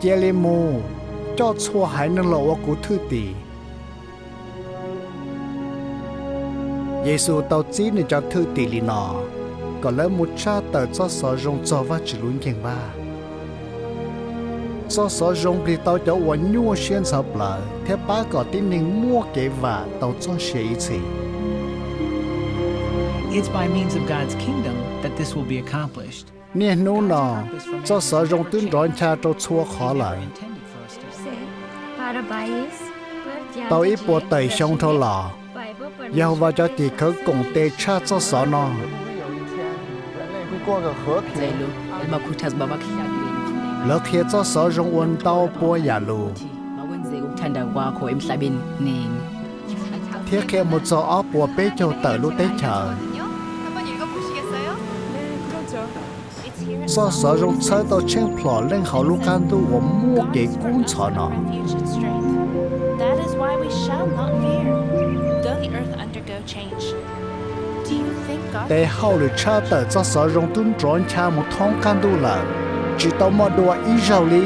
chế lên mù cho xua hại nên lộ của thư tỷ Giêsu tao chỉ nên cho thư tỷ lì nọ còn lấy một cha tờ cho sở rong cho vắt chỉ luôn khen ba cho sở rong đi tao cho quán nhua xuyên sập lại thế ba có tin nên mua kế và tao cho xe ý chỉ It's by means of God's kingdom that this will be accomplished. nè nô nọ cho sở rong tuyên đón cha cho xua khó lại tao ít bộ tẩy xong thâu lò giao vào cho tỷ khởi cùng tê cha cho sở nọ lỡ khi cho sở rong quân tao bùa giả lù thiết khi một số áo bùa bế châu tờ lúc tế chờ do sở rong sơ tao trên plọ lên hậu lúc can tu của mua cái cuốn sọ nọ để hậu được cha tờ cho sở rong tuân trốn cha một thông can tu là chỉ tao mà đùa ý giàu đi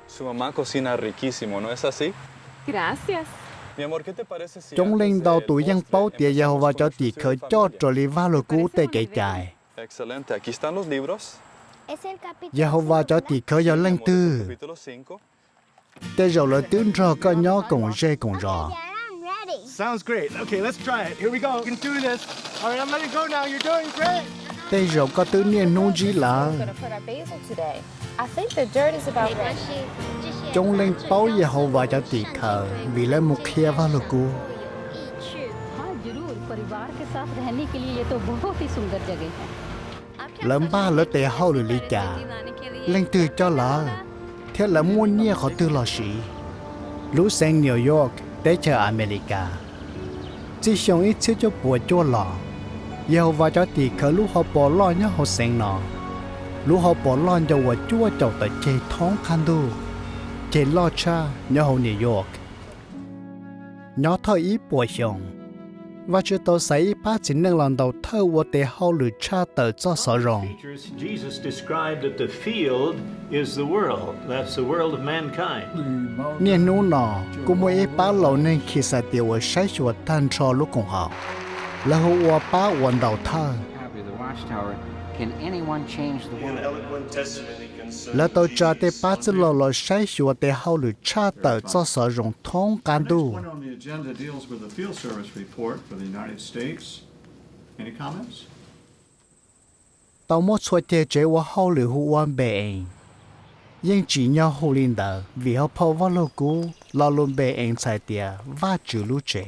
Su mamá cocina riquísimo, ¿no es así? Gracias. Mi amor, ¿qué te parece si chúng lên đầu tuổi dân bao tiền giàu và cho tỷ khởi cho trò lý va lô cú tê kể chạy Excelente, aquí están los libros. giàu và cho tỷ khởi giàu lên tư Capítulo 5. tê giàu lời tướng rò có nhỏ cùng dê cùng rò Sounds great. Okay, let's try it. Here we go. You can do this. All right, I'm ready to go now. You're doing great. tê giàu có tướng niên nô gì là I think the dirt is about ready. chúng lên bao giàu và cho tỷ khởi vì lấy một kia va lô cú हाँ जरूर परिवार के साथ रहने के लिए ये तो बहुत ही सुंदर जगह है lớn ba lớn tê hậu lì cả lên từ cho là thế là muốn nhia họ từ lò xí lũ sang New York để chờ America chỉ xong ít chứ cho bùa cho lò giàu và cho tỷ khởi lũ họ bỏ lo nhá họ sang nọ lũ họ bỏ lo cho và chúa chầu tại chế thoáng khăn đu chế lo cha nhớ họ New York nhớ thơ ý bùa xong và chưa tôi thấy ba chỉ nên lần đầu thơ của tế hậu lửa cha tờ cho sở rộng Jesus described that the field is the world. That's the world of mankind. nên nụ nọ cũng mới ba lâu nên khi sa tiêu ở sai chuột tan cho lúc cùng họ là họ baวันđầu thơ Can anyone change the world? là tôi cho tế ba chỉ lâu lâu sai chuột tế hậu lửa cha tờ cho sở rộng thông can đu One on the agenda deals with the field service report for the United States. Any comments? tao muốn cho tế chế của hậu lửa hữu bề nhưng chỉ nhau hữu linh đờ vì họ phô vào lô cú lo luôn bề anh sai tìa và chữ lũ chế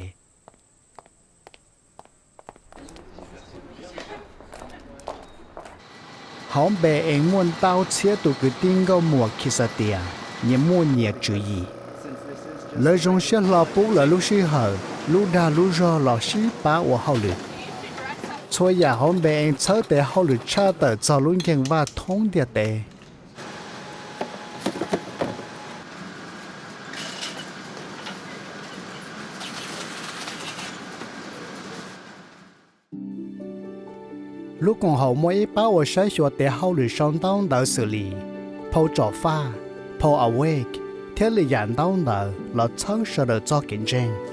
họ bề anh muốn tao chia tụ cứ tin câu mùa khi sa tìa nhưng mua nhiệt chữ gì lời rong sẽ lo bố là lúc sĩ hở lúc đa lúc do lo sĩ bá của hậu lửa cho nhà họ bề anh chớ để hậu lửa cha tờ cho luôn khen và thông địa tệ lúc còn hậu mỗi báo ở sai số để hậu lửa song tông đỡ xử lý phô trò pha phô awake thế là dàn tông đỡ là chớ sợ đỡ cho kiến tranh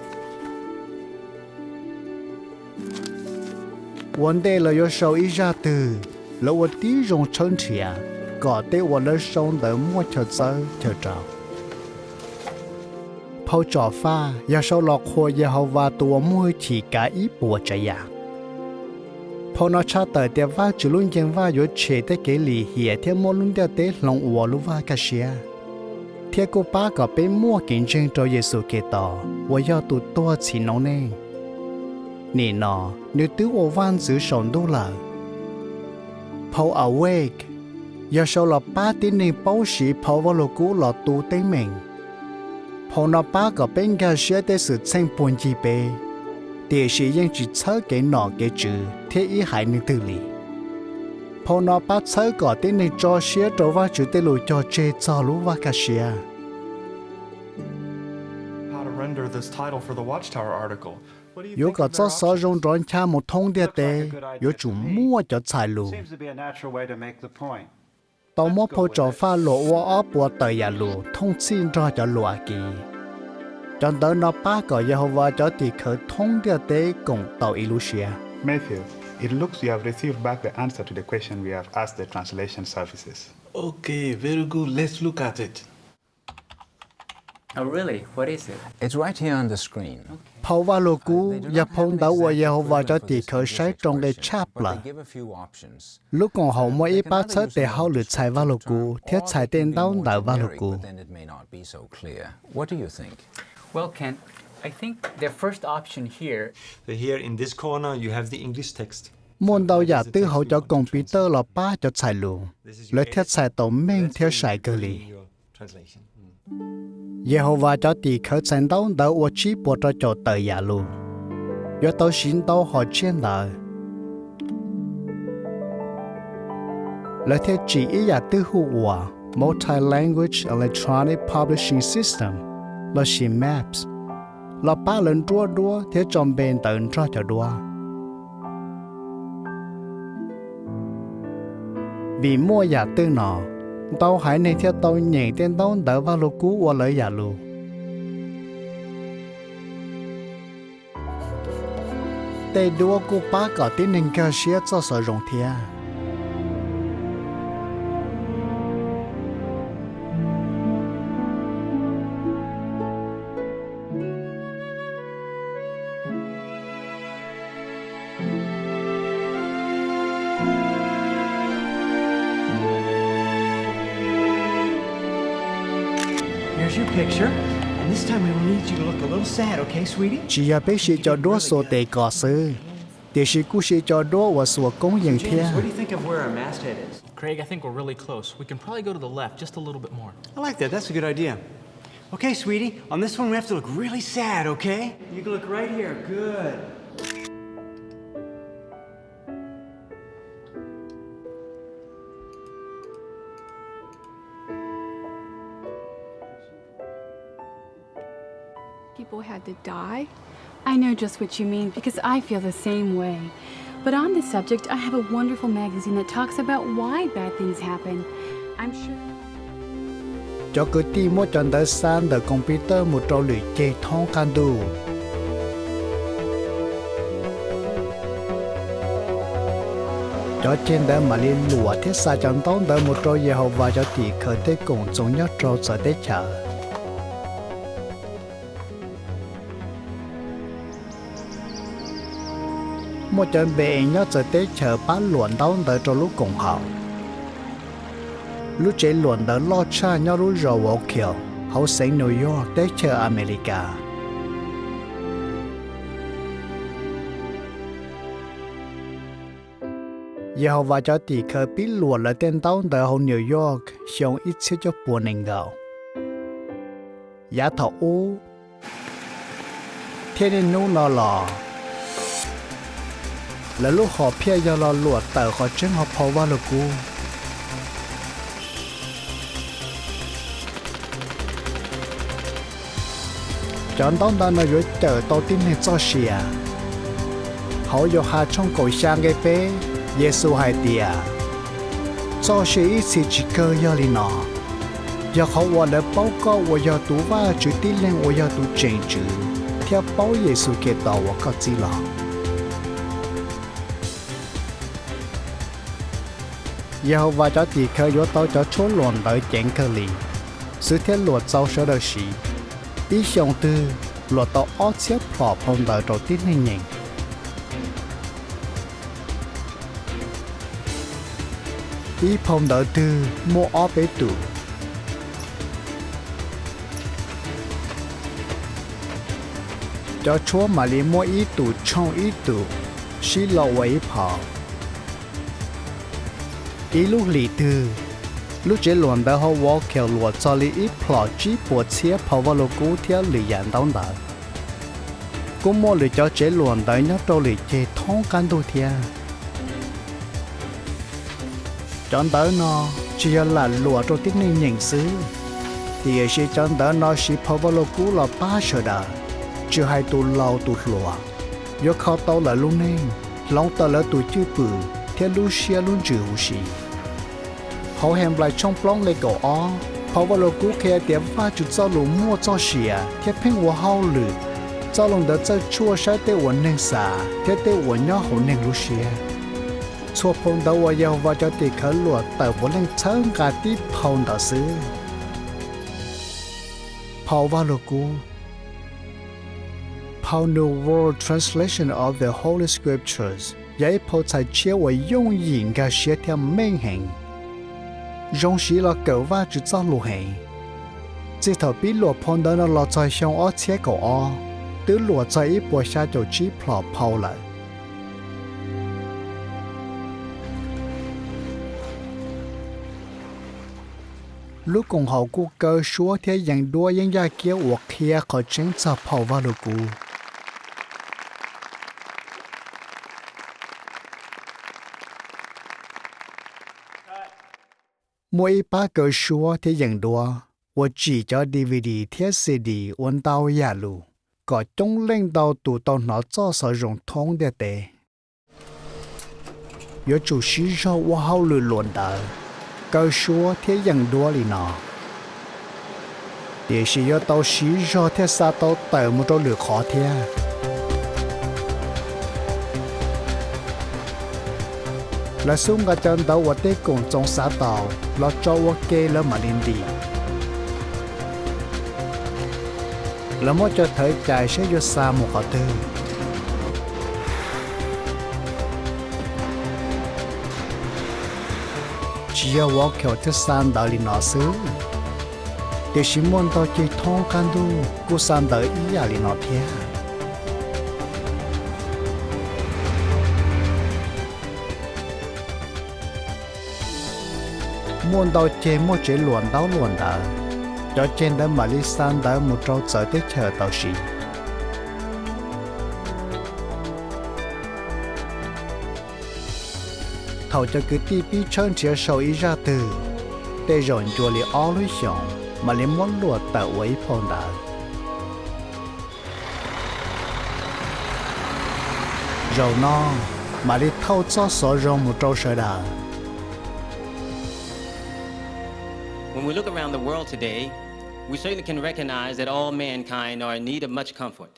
vấn đề là do sâu ý ra từ là ở tí rong chân trịa có thể ở lớp sông đỡ mua chờ chờ trào phô trò pha do sâu lọt khôi do hậu và tua mua chỉ cả ý bùa chạy dạng phô nó cha tờ để va chỉ luôn chân va yếu chế để cái lì hiệp theo mua luôn để để lòng uo luôn va cái gì theo cô ba có bên mua kiến chân cho Giêsu Kitô và do tụi tôi chỉ nói nên nè nó nếu tứ ô van giữ sống đô la phô awake do sau là ba tiếng này bảo sĩ phô vào lô cũ là tu tên mình phô nó ba có bên cái gì để sự tranh buồn gì bê để sử dụng chỉ thở cái nọ cái chữ thế ý hại nên tự lý phô nó bắt sớ có tên này cho xía trâu và chủ tên lùi cho chê cho lũ và cả xía. How to render this title for the Watchtower article. What do you Yếu think có of cho their sớ options? rong rong cha một thông địa tê, yếu chủ mua cho xài lù. Seems to be a natural way to make the point. Tao mua phô cho pha lộ wa ớp bùa tờ nhà lù, thông xin cho lùa kỳ. Cho tới nó ba có Jehovah cho thì khởi thông địa tê cùng tàu Ilusia. Matthew, it looks you have received back the answer to the question we have asked the translation services. Okay, very good. Let's look at it. Oh, really? What is it? It's right here on the screen. Phao va lô cú, ya phong đảo wa Jehovah cho thì khởi sai trong cái chap But là. they give a few options. Lúc còn hậu mỗi ít bát sớ để hậu lượt xài va lô cú, thiết xài tên đau đảo va lô cú. But then it may not be so clear. What do you think? Well, Ken, I think the first option here. So here in this corner, you have the English text. Môn đầu giả tư hậu cho computer là ba cho xài lù. Lợi thiết xài tổ mênh theo xài cơ lì. Your translation. Jehovah cho thì khởi sản đau đảo wa chi bộ cho tờ giả lù. Yo tao xin tao họ trên đời. Lợi thiết chỉ ý giả tư hữu hòa, Multi-Language Electronic Publishing System, là xì Maps. Là ba lần đua thế trong bên tận cho đua. Vì mua giả tư nọ, tao hãy nên theo tao nhảy tên tao đỡ vào lô cú qua lời giả lù. Tê đua cô bác có tiếng nên cơ xía cho sở rộng thịa. Here's your picture. And this time we will need you to look a little sad, okay, sweetie? Chỉ là bế sĩ cho đua số tê có sư. Tê sĩ cú sĩ cho đua và số công dân thịa. James, what do you think of where our masthead is? Craig, I think we're really close. We can probably go to the left just a little bit more. I like that. That's a good idea. Okay, sweetie, on this one we have to look really sad, okay? You can look right here. Good. People had to die? I know just what you mean because I feel the same way. But on this subject, I have a wonderful magazine that talks about why bad things happen. I'm sure. Cho cứ tìm một trận đời san đời computer một trò lưỡi chê thông can đủ. Cho trên đời mà liên lùa thiết xa chẳng tông đời một trò Jehovah cho tỷ khởi tế cùng giống nhất trò sở tế chờ. Một trận bệ nhớ sở tế chờ bán luận đau đời cho lúc cùng hậu. Lúc chế luận đời lo cha nhau lúc rồi vô kiểu, hậu sinh New York tế chờ America. Jehovah cho tỷ khởi bí luận là tên đau đời hậu New York, xong ít xíu cho buồn hình gạo. Giá thọ ô, thế nên nụ nó lò. Là lúc họ phía do lo luộc tờ họ chứng họ phô vào lục cú. Chọn tông ta nó dối chờ tàu tin này cho xìa. Họ dụ hạ trong cổ sang cái bế, Giê-xu hai tìa. Cho xìa ít xì chỉ cơ do lì nọ. Do họ hòa lợi báo cáo và do tù va chữ tí lên và do tù trình chữ. Theo báo Giê-xu kê tàu và có gì lọ. Jehovah cho tỷ khởi yếu tao cho chỗ luận tới chén cơ lì. Sự thiết luật sau sở đời sĩ. Ý xong tư, luật tao ớt xếp phỏ phong đời trò tín hình nhìn. Ý phong đời tư, mua ớt bế tủ. Cho chúa mà lý mua ý tủ trong ý tủ, xí lộ với ý phỏ. Ý lúc lì tư, lúc chế luận đã họ vô kèo luật cho lý ít phỏ chí bộ chia phỏ vào lô cú theo lì dàn đón đợi. Cú mô lì cho chế luận đã nhớ trâu lì chế thông can đô thia. chọn tới nó chỉ là lúa cho tiếng nên nhận xứ thì sẽ chọn tới nó chỉ phao vào lô cũ là ba sợ đà chưa hai tụ lâu tụ lúa do khó tao là luôn nên lòng tao là tụ chưa bự theo lũ xe luôn chịu gì họ hẹn lại trong plong lấy cổ ó phao vào lô cũ kia tiệm pha chút cho lũ mua cho xìa theo phèn hoa hao lử cho lòng đỡ cho chua sai tê uốn nên xả theo tê uốn nhỏ hồn nên lũ xe chua phong đầu vào giàu vào cho tì khởi lụa tờ vốn lên chớn gà tí phong đỏ xứ phao vào lô cũ phao New World Translation of the Holy Scriptures giấy phao tài chiếu và dùng nhìn gà xe theo mênh hành giống xí là cậu va chữ cho lụa hành chỉ thầu biết lụa phong đó là cho xong ó chế cậu ó tứ lụa cho ít bộ xa cho chí phò phao lại lúc cùng họ cu cơ số thế dành đua những gia kia hoặc kia khỏi tránh cho phao vào lô cũ mỗi ba cơ số thế dành đua và chỉ cho DVD thế CD ôn tàu giả lù có trong lên tàu tụ tàu nó cho sử dụng thông để tệ có chủ sĩ cho và hậu lử luận đỡ cơ số thế dành đua lì nọ để sử dụng tàu sĩ cho thế xa tàu tờ một chỗ lửa khó thế là xuống cả chân tàu và tế cùng trong xã tàu là cho và kê là mà lên đi là mỗi cho thấy chạy sẽ vô xa một họ tư chỉ có walk kiểu thế san đợi lì nọ xứ để chỉ muốn tao chỉ thông can du cô san đợi ý à lì nọ thế muốn tao chế một chế luồn đau luồn đỡ cho trên đó mà đi san đỡ một trâu trở tới chờ tàu xì thầu cho cứ tí bí chân chia sâu ý ra từ để rồi chùa li ó lối xong mà lấy món lụa tạo ấy phong đỡ rồi nó mà đi thâu cho sổ rong một trâu sợ đỡ. When we look around the world today, we certainly can recognize that all mankind are in need of much comfort.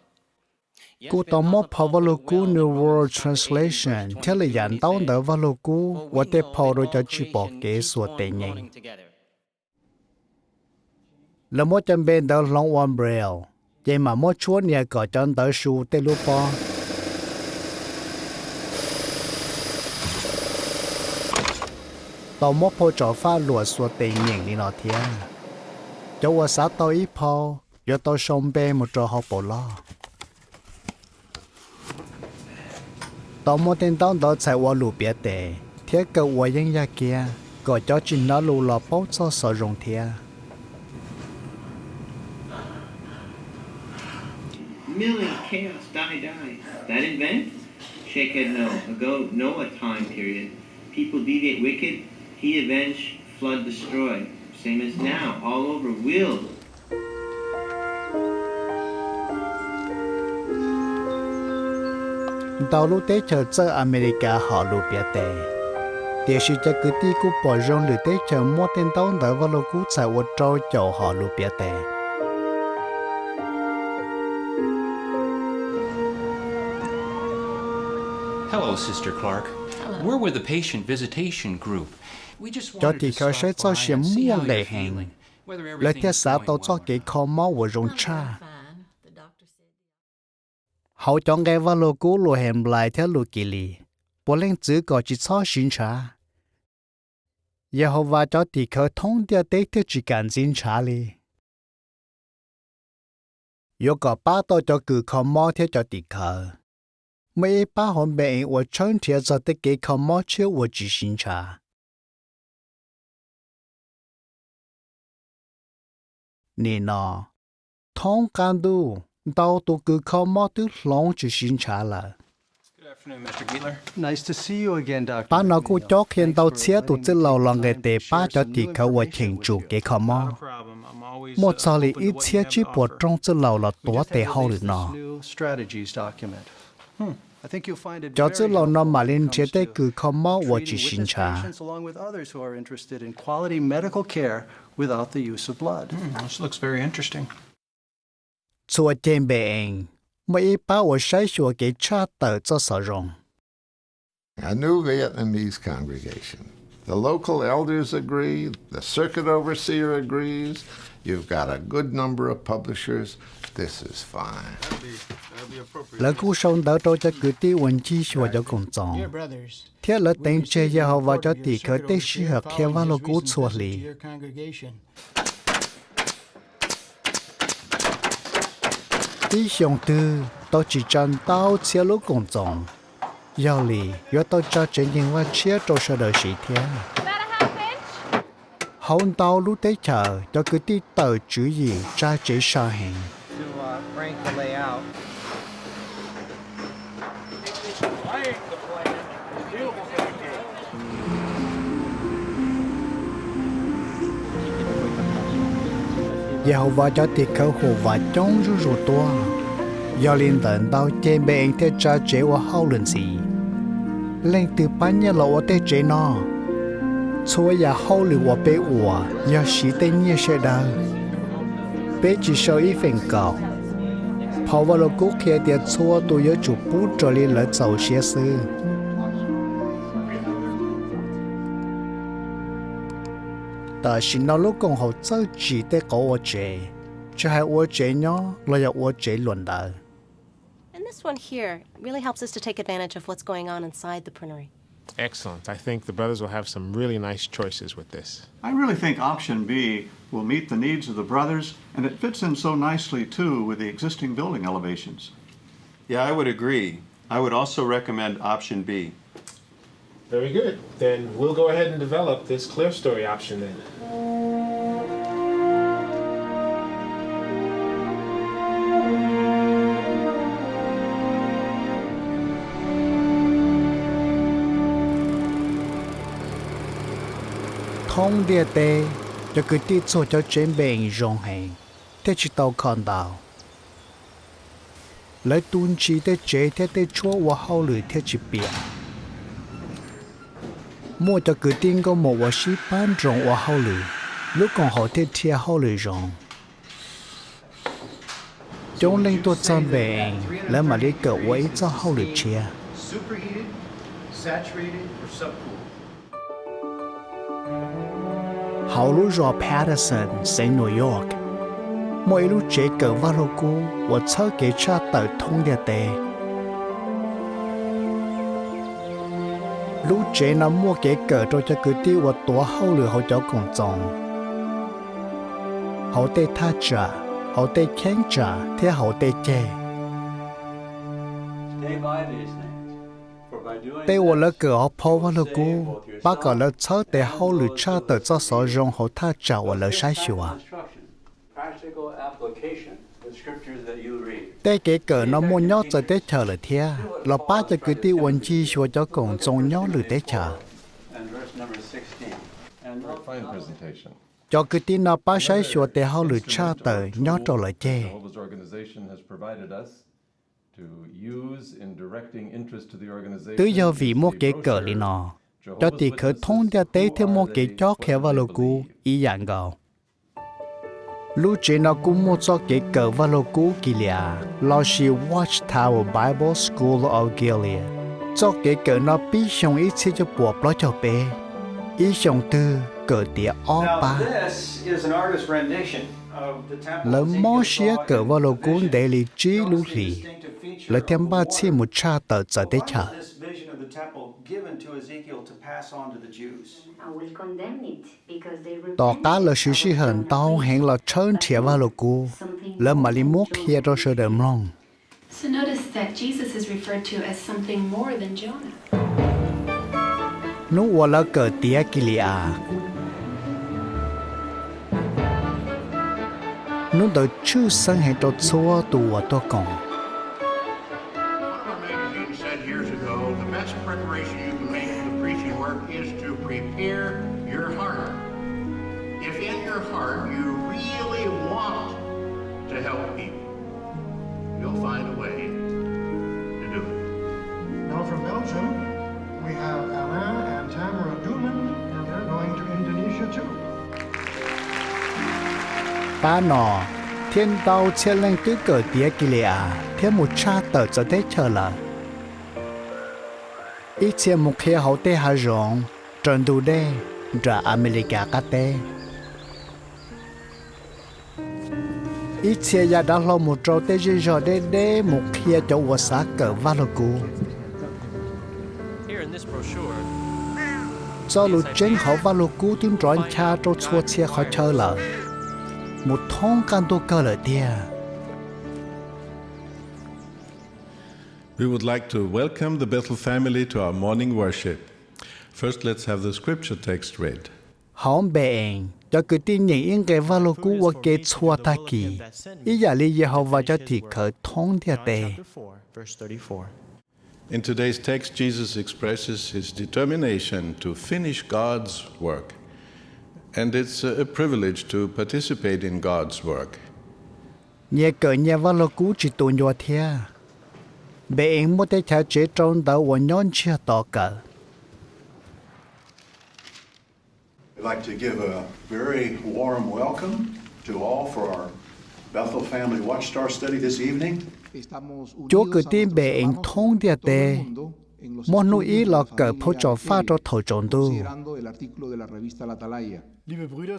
Cú tao mò phao vào lô cú New World Translation theo lời dặn tao đỡ vào lô cú và tế phao rồi cho chỉ bỏ kế suốt tệ nhanh. Là mỗi chân bên đỡ long one braille, vậy mà mỗi chúa nhà có chân đỡ su tê lô po. Tao mò phao cho pha lụa suốt tệ nhanh đi nọ thiên. Cho qua sát tao ít phao, giờ tao xong bên một trò học bộ lo. Tao mò tên tao đó chạy qua lũ biết tệ, thế cậu qua những gia kia, gọi cho chính nó lũ lọ bốc cho sử dụng thế. Million chaos, die. That invent? Shakehead no. Ago Noah time period. People deviate wicked, he avenge, flood destroy. Same as now, all over, will. Tao lúc tế chờ chơi America họ lũ biết tệ. Để sự cho cứ tí cú bỏ rong lũ tế chờ mua tên tao đỡ vào lũ cú chạy qua trâu chậu họ lũ biết tệ. Hello, Sister Clark. We're with the patient visitation group. We just Cho wanted thì to khởi sẽ stop cho by xe and see mua how lệ you're hàng. feeling, whether Lấy everything thiết is xã going tao cho well. cái kho máu của rong cha. Hậu chọn cái vào lô cú lô hẻm lại theo lô kỳ lì. Bố lên chữ có chỉ cho xin trả. Giờ họ vào cho thì khởi thông địa tế theo chỉ cần xin trả lì. Yo có ba tao cho cử kho máu theo cho thì khởi. Mấy ba hồn bệnh của chân thiệt cho tới cái kho máu chiếu của chỉ xin trả. Nè nó, thông can đu, tao tụ cứ kho máu tức lòng chỉ xin trả là. Good Nice to see you again, Dr. Ba nó cũng cho khiến tao chia tụ chỉ lâu lòng người để ba cho thì khâu và chỉnh chủ cái khó mò. Một số lý ít chia chỉ bộ trong chỉ lâu là tổ để hậu được nó. Cho chỉ lâu nó mà lên chế để cứ khó mò và chỉ xin trả. This looks very interesting. Chùa trên bệnh, mấy ba và sai chùa cái cha tờ cho sở rộng. A new Vietnamese congregation. The local elders agree, the circuit overseer agrees, you've got a good number of publishers. This is fine. Lỡ cú sống đỡ cho cứ tí quần chi chùa cho cùng chồng. Thế lỡ tên chế gia họ vào cho tỷ khởi tế sĩ hợp khéo vào lô cú chùa lì. Tí xong tư, tôi chỉ chân tao chia lũ cùng chồng. Giao lì, do tôi cho chế nhân qua chia cho sở đời sĩ thế. Hôn tao lúc tế chờ, cho cứ tí tờ chữ gì ra chế sở hình. Giao vào cho thì khâu hồ và chống rú rú toa. Giao liên tận tao trên bệnh thế cha chế và hậu lần gì. Lên từ bán nhà lộ tế chế nó. Chúa ya hậu lì và bế ủa, ya sĩ tên nhé sẽ đau. Bế chỉ sau ý phèn cầu. Pháo vào lộ cú kia tiệt chúa tôi nhớ chủ bút cho lý lỡ giàu xế sư. Ta xin nó lúc còn hậu chơi chỉ để có ô chế. Chứ hai ô chế nhỏ là ya ô chế luận đời. And this one here really helps us to take advantage of what's going on inside the printery. Excellent. I think the brothers will have some really nice choices with this. I really think option B will meet the needs of the brothers, and it fits in so nicely, too, with the existing building elevations. Yeah, I would agree. I would also recommend option B. Very good. Then we'll go ahead and develop this clear story option then. Thông địa tê, cho cứ tí cho trên bệnh rộng hành, thế chỉ tàu còn đào. Lấy tuôn chi tê chế thế tê chúa và hậu lưỡi thế chỉ bịa. Mua cho cứ tin có một và sĩ bán rộng và hậu lưỡi, lúc còn họ thế thịa hậu lưỡi rộng. Trong lên tôi chân bệnh, lấy mà lấy cỡ và ít cho hậu lưỡi chia. Superheated, saturated, or subcooled? Hậu lũ rõ Patterson, St. New York. Mỗi lúc chế cỡ vào lô cú, và chớ kế cha tờ thông địa tê. Lúc chế nó mua kế cỡ cho cứ tiêu và tố hậu lửa hậu cháu cùng chồng. Hậu tê tha trả, hậu tê khen trả, thế hậu tê chê. Tê và lỡ cỡ họ phô vào lô cú, bác cỡ lỡ chớ tê hậu lửa cha tờ cho sở rong hậu tha trả và lỡ sai xùa. Tê kế cỡ nó mua nhó cho tê chờ là thia, là bá cho cứ tiêu quần chi xùa cho cùng trong nhó lửa tê chờ. Cho cứ tin nó bá sai xùa tê hậu lửa cha tờ nhó cho là chê. Từ giờ vì mua kế cỡ li nó, cho thì khởi thông địa tế thêm mua kế cho khéo vào lô cú, ý dạng gạo. Lúc chế nó cũng mua cho kế cỡ vào lô cú kì lìa, lo xì Watchtower Bible School of Gilead. Cho kế cỡ nó bí xong ít xí cho bộ bó cho bê. Ý xong tư cỡ tía ó ba. Lỡ mó xía cỡ vào lô cú để lì trí lũ lì. Lỡ thêm ba chi một cha tờ trở tế chờ. Tỏ cá là sự sĩ hẳn tao hẹn là trơn trẻ vào lô cú. Lỡ mà li mốt kia cho sự đầm lòng. So notice that Jesus is referred to as something more than Jonah. Nó quả là cỡ tía kì lì à. Nó đợi chú sân hẹn cho xua tù ở tòa cổng. Years ago, work is to prepare your heart. If in your heart you really want to help people, you'll find a way to do it. Now from Belgium, we have Alain and Tamara Duman, and they're going to Indonesia too. Ba nọ, thiên đau chia lên cứ cờ tía kỳ lìa, thêm một cha tờ cho thế chờ là. Ít chia một khi hậu tê hà rộng, trần đủ đê, ra America cá tê. Ít chia ya đã lo một trâu tê dư dò đê đê một khi cho ua xá cờ va lô cú. Do lũ chính họ va lô cú tiếng tròn cha trâu chua chia khỏi chơi là. Một thông can tô cơ lợi tia. We would like to welcome the Bethel family to our morning worship. First, let's have the scripture text read. Hỏng bè cho cứ tin nhận yên cái va lô cú và cái chua ta kỳ. Ý giả lý Giê-hô-va cho thì khởi thông địa tề. In today's text, Jesus expresses his determination to finish God's work. And it's a privilege to participate in God's work. Nhờ cỡ nhà va lô cú chỉ tụi nhòa thia. Bè anh một cái cha chế trong đó và nhón chia tỏ cỡ. I'd like to give a very warm welcome to all for our Bethel Family Watchtower study this evening. Chúa cứ tin bè anh thông địa tề. Một nụ ý là cỡ phố trò pha cho thầu trộn tu.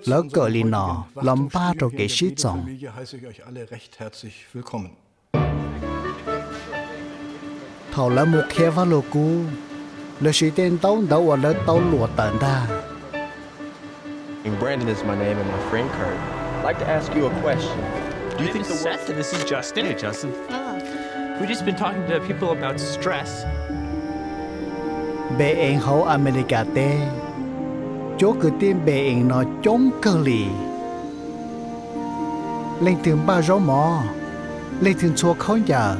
Lỡ cỡ lì nọ, lâm ba cho cái sĩ trọng. Thầu là một khe vào lô cú. Lỡ sĩ tên tấu đậu và lỡ tấu lụa tận đa. Brandon is my name and my friend Kurt. I'd like to ask you a question. Do you think the Seth and this is Justin? Hey, Justin. We've just been talking to people about stress. Bè anh hậu America tê. Chúa cứ tin bè anh nó chống cơ lì. Lên thường ba rau mò. Lên thường chua khó giờ.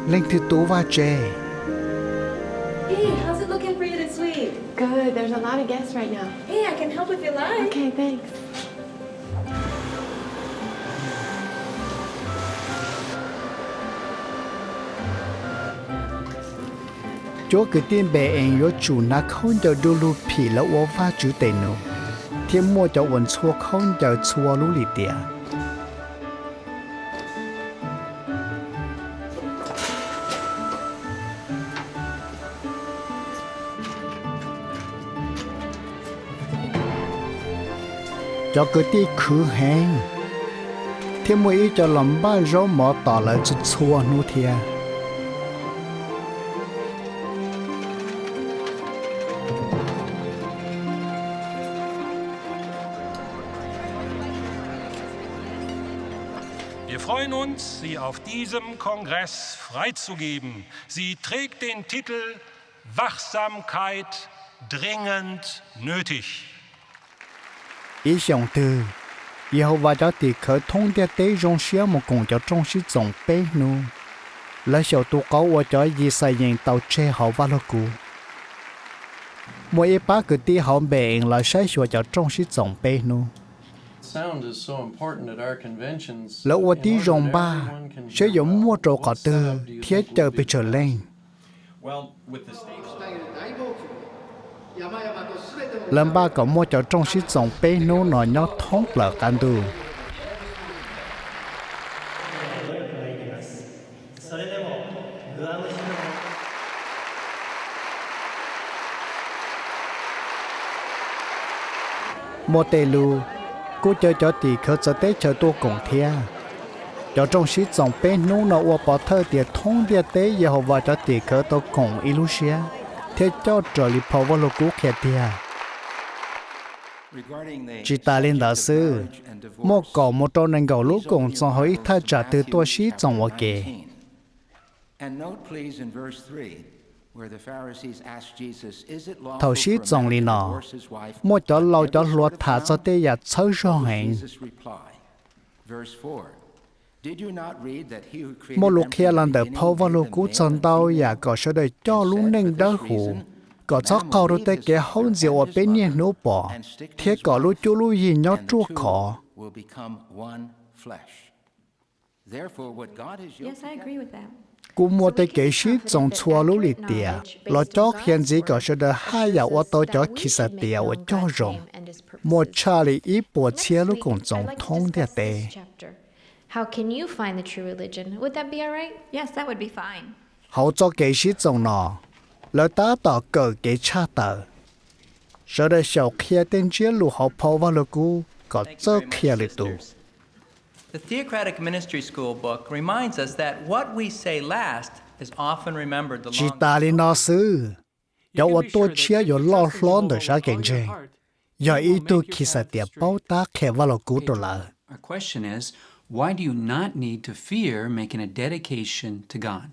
Lên thường tú va chê. Hey, how's it looking for you this week? Good. There's a lot of guests right now. Hey, I can help if you like. Okay, thanks. Chúa cứ tin bè anh yo chủ na không cho đu lu phì là ô va chủ tề nô. Thiên mua cho uốn chua không cho chua lu lì tìa. Cho cứ ti khứ hang. Thiên mua ý cho làm ba rau mỏ tỏ lại cho chua nu thìa. Wir freuen uns, Sie auf diesem Kongress freizugeben. Sie trägt den Titel Wachsamkeit dringend nötig. Ý dòng từ, Giê-hô-va cho tỷ khởi thông địa tế rong xia một cùng cho trong sĩ dòng bế nụ. Lấy sầu tụ có ua cho dì xây dựng tàu chê hậu va lô cú. Mỗi ý bá cứ tí hậu bè ảnh lại xây sửa cho trong sĩ dòng bế nụ. Lỡ ua tí rong ba, sử dụng mua trò có tư, thiết chờ bị trở lên. Lần ba có mua cho trong sĩ dòng bế nụ nó nhó thông lỡ can đu. Một tề lù, cô chơi cho tỷ khởi cho tế chờ tôi cùng thia. Cho trong sĩ dòng bên nụ nó ua bỏ thơ tiệt thông địa tế Giê-hô-va cho tỷ khởi tôi cùng Ilusia. Thế cho trở lì phó vô lô cú khẽ thia. Chỉ ta lên đạo sư, một cỏ một trò nền gạo lũ cùng dòng hỏi thay trả từ tôi sĩ dòng ua kề. Thầu sĩ dòng lì nọ, một chỗ lâu cho luật thả cho tế giả sâu rô hẹn. Một lúc kia lần đợt phô vào lúc cú chân đau và có sẽ đời cho lúc nâng đỡ hủ, có cho cầu rồi tới cái hôn rượu ở bên nhà nấu bỏ thế có lúc chú lúc gì nhớ chua khó Yes, I agree with that. cú mua tới cái sĩ trong chua lúc lì tiệt lo cho hiện gì có sẽ được hai giờ ở tôi cho khi sa tiệt ở cho rồng một cha lì ít bộ chia lúc còn trong thông địa tệ How can you find the true religion? Would that be all right? Yes, that would be fine. hậu cho cái sĩ trong nó lỡ ta tỏ cờ cái cha tờ sau đó sau khi tên chia lũ họ phô vào lũ cú có cho khi lì tụ The Theocratic Ministry School book reminds us that what we say last is often remembered the chỉ long ta lên nó sư cho ở tôi chia yo lo lon để sao cái gì giờ ý tôi khi sa tiệt bao ta khi vào lũ cú rồi là Our question is, why do you not need to fear making a dedication to God?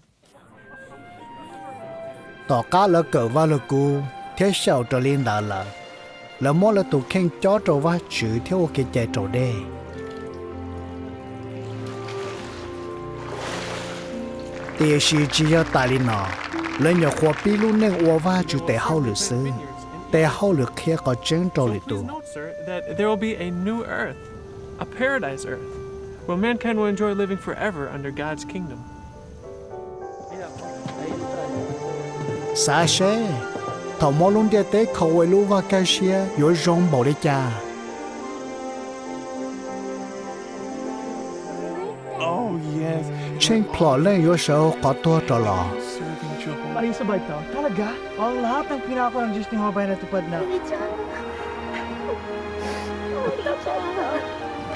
tỏ cá lỡ cờ vào lũ cú thế sao trở lên đã là mỗi lần tụ khen chó trâu va chữ theo cái chạy trâu đê thì sĩ chỉ có tài linh nó lên nhỏ khoa pi luôn nên uo va chữ tệ hậu lửa sư tệ hậu lửa kia có chân trâu lửa tụ That there will be a new earth, a paradise earth, where mankind will enjoy living forever under God's kingdom. xa xe thầu mò luôn địa tế khẩu quay lưu và cái xe yếu rong bảo đi cha Oh, yes. trên plot lên yếu sợ có tua trò lò Maring sabay to, talaga? Ang lahat ng pinako ng Diyos ni Hobay natupad na.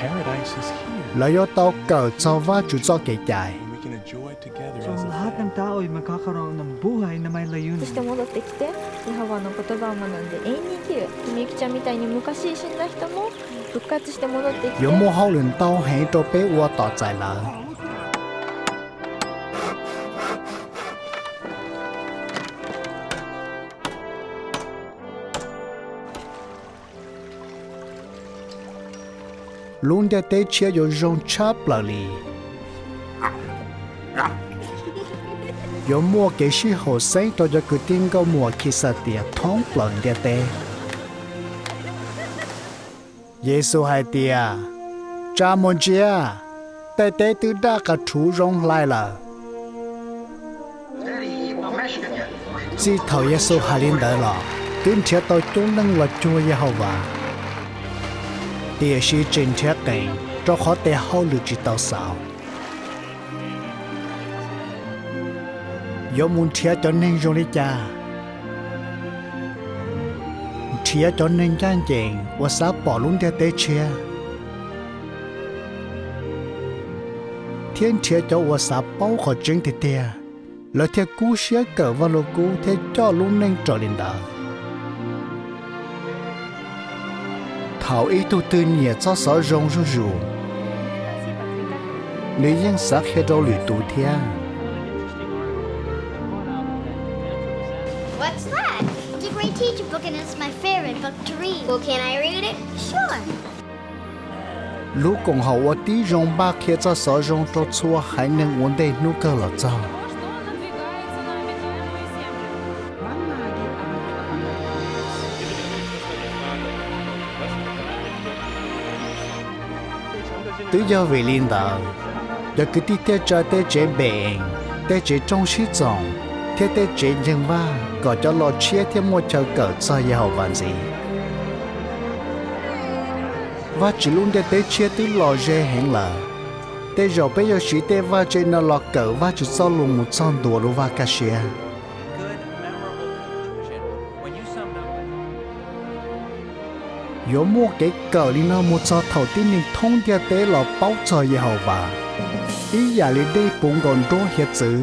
Paradise is here. là yếu tao cờ cho va chủ cho cái chạy We can enjoy it together So as ang a lahat ng tao ay magkakaroon ng buhay na may そ layunin. して戻ってきて、ヤハワの言葉を学んで永遠に生きる。みゆきちゃんみたいに昔死んだ人も復活して戻ってきて。 yếu mua hậu liền tao hẹn cho bé uo tỏ chạy là luôn địa tế chia yếu rong chắp là lì yếu mua cái sĩ hồ sinh cho cứ tin câu mua khi sa tiệt thông lần địa tế Giêsu hai tia cha môn chia tế tế từ đã cả chú rong lại là chỉ thầu Giêsu hai linh đỡ lọ tuyên chia tôi chúng nâng là chúa Giê-hô-va tia sĩ trên chia cảnh cho khó tế hậu lực chỉ tao sao yếu muốn chia cho nên rong đi cha chia cho nên gian chèn và xã bỏ luôn địa tế chia thiên chia cho và xã bao khỏi chân thì tia là theo cú xé cờ vào lô cú theo cho luôn nên trở lên đó thảo ý tu tư nhẹ cho sở rong rú rú nữ dân sắc hết đâu lụy tụ thia What's that? It's a great teacher book and it's my favorite book to read. Well, can I read it? Sure. lúc còn hậu ở tí rong ba kia cho sở rong cho chua hay nên vấn đề nu cơ là cho tự do về linh đạo giờ cứ đi theo cho tới chế bệnh tới chế trong sĩ trọng theo tới chế nhân va có cho lo chia theo một chờ cỡ cho giàu vạn gì và chỉ luôn để tới chia từ lo dễ hẹn là tới rồi bây giờ chỉ tới và chơi nó lo cỡ và chỉ cho luôn một son đùa luôn và cả xe yếu mua cái cỡ đi nó một cho thầu tin nên thông địa tế là bao cho giàu và ý giả lên đây cũng còn đôi hiện sự